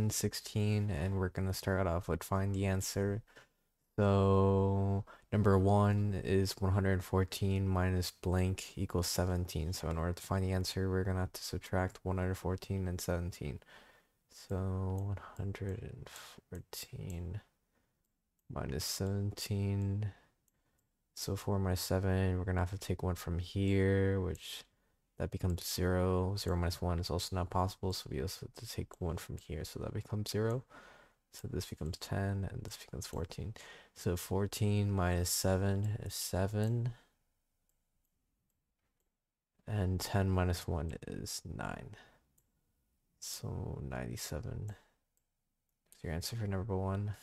question 16, and we're gonna start off with find the answer. So number one is 114 minus blank equals 17. So in order to find the answer, we're gonna have to subtract 114 and 17. So 114 minus 17. So 4 minus 7, we're gonna have to take one from here, which that becomes 0. 0 minus 1 is also not possible, so we also have to take one from here, so that becomes 0. So this becomes 10, and this becomes 14. So 14 minus 7 is 7, and 10 minus 1 is 9. So 97 is your answer for number 1.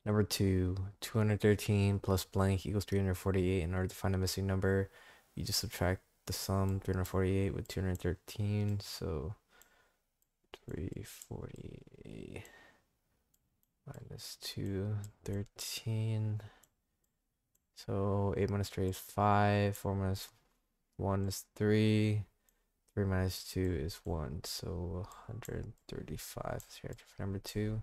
Number 2, 213 plus blank equals 348. In order to find a missing number, you just subtract the sum 348 with 213. So 348 minus 213. So 8 minus 3 is 5. 4 minus 1 is 3. 3 minus 2 is 1. So 135 is your answer for number 2.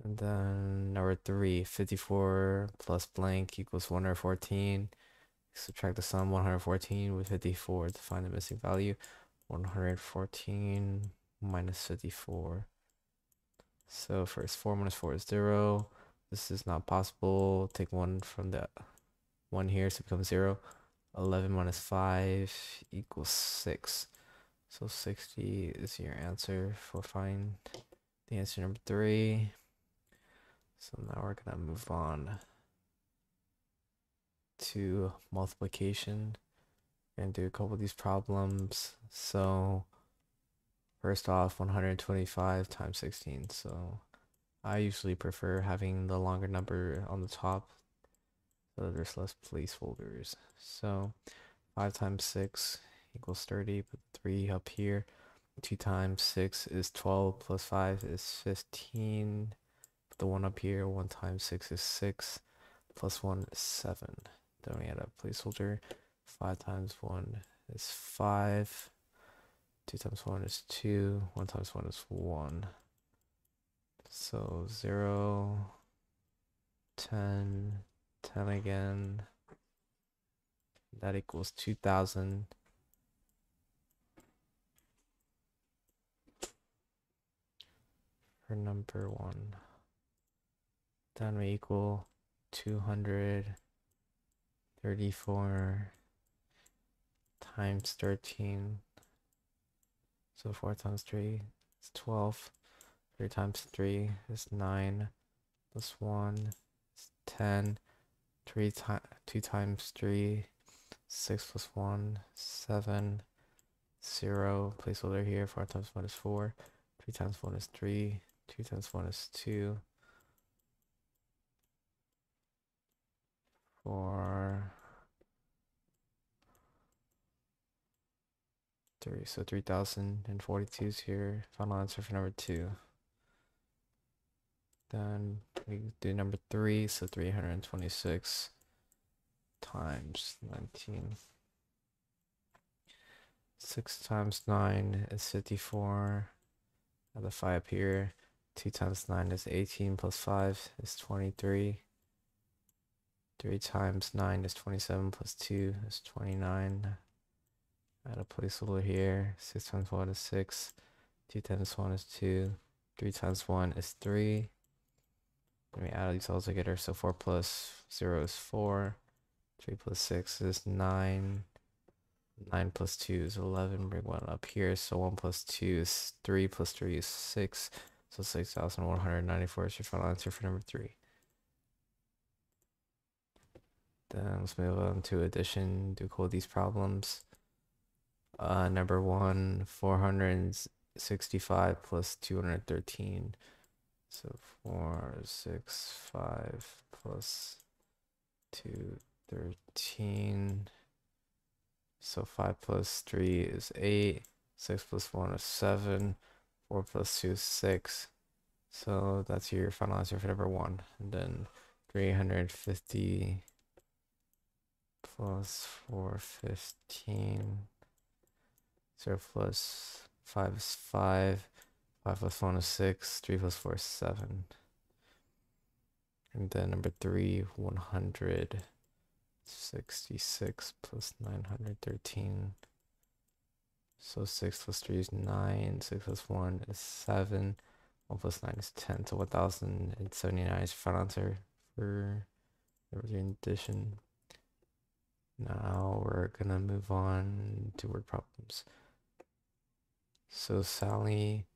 And then number 3, 54 plus blank equals 114. Subtract the sum 114 with 54 to find the missing value. 114 minus 54. So first 4 minus 4 is 0. This is not possible. Take 1 from the 1 here, so it becomes 0. 11 minus 5 equals 6. So 60 is your answer for find the answer number 3. So now we're gonna move on to multiplication. We're gonna do a couple of these problems. So first off, 125 times 16. So I usually prefer having the longer number on the top so that there's less placeholders. So 5 times 6 equals 30, put 3 up here. 2 times 6 is 12, plus 5 is 15. Put the 1 up here. 1 times 6 is 6, plus 1 is 7. Then we add a placeholder. 5 times 1 is 5. 2 times 1 is 2. 1 times 1 is 1. So 0, 10, 10 again. That equals 2,000. For number 1. Then we equal 234 times 13. So 4 times 3 is 12. 3 times 3 is 9. Plus 1 is 10. 2 times 3, 6 plus 1, 7. 0. Placeholder here. 4 times 1 is 4. 3 times 1 is 3. 2 times 1 is 2. 4. 3. So 3042 is here. Final answer for number 2. Then we do number 3. So 326 times 19. 6 times 9 is 54. Add the 5 up here. 2 times 9 is 18, plus 5 is 23. 3 times 9 is 27, plus 2 is 29. Add a placeholder here. 6 times 1 is 6. 2 times 1 is 2. 3 times 1 is 3. Then we add these all together. So 4 plus 0 is 4. 3 plus 6 is 9. 9 plus 2 is 11. Bring 1 up here. So 1 plus 2 is 3. Plus 3 is 6. So 6,194 is your final answer for number 3. Then let's move on to addition. Do code these problems. Number 1, 465 plus 213. So 465 plus 213. So 5 plus 3 is 8. 6 plus 1 is 7. 4 plus 2 is 6. So that's your final answer for number 1. And then 350 plus 415. 0 plus 5 is 5. 5 plus 1 is 6. 3 plus 4 is 7. And then number 3, 166 plus 913. So 6 plus 3 is 9. 6 plus 1 is 7. 1 plus 9 is 10. So 1079 is front answer for the addition. Now we're gonna move on to word problems. So Sally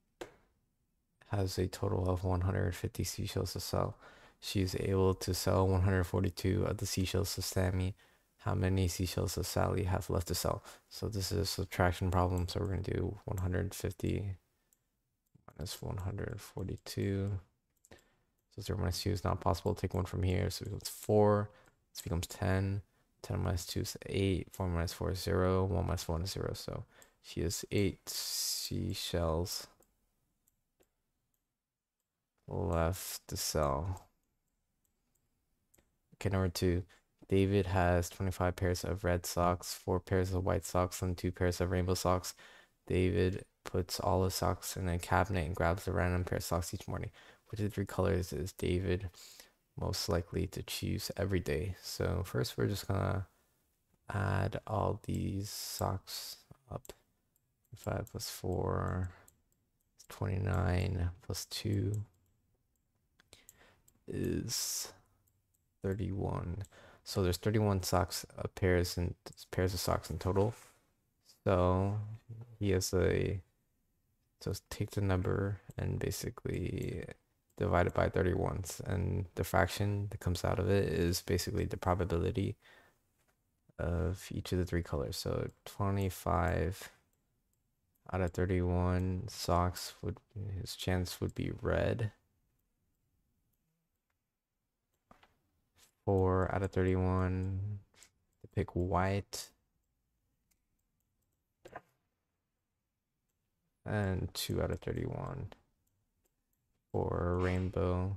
has a total of 150 seashells to sell. She is able to sell 142 of the seashells to Sammy. How many seashells does Sally have left to sell? So this is a subtraction problem. So we're gonna do 150 minus 142. So 0 minus 2 is not possible. Take 1 from here. So it becomes 4. This becomes 10. 10 minus 2 is 8. 4 minus 4 is 0. 1 minus 1 is 0. So she has 8 seashells left to sell. Okay, number 2. David has 25 pairs of red socks, 4 pairs of white socks, and 2 pairs of rainbow socks. David puts all his socks in a cabinet and grabs a random pair of socks each morning. Which of the 3 colors is David most likely to choose every day? So first we're just gonna add all these socks up. 5 plus 4 is 29 plus 2 is 31. So there's 31 socks pairs of socks in total. So he has so take the number and basically divide it by 31, and the fraction that comes out of it is basically the probability of each of the 3 colors. So 25 out of 31 socks his chance would be red. 4 out of 31 to pick white. And 2 out of 31 for rainbow.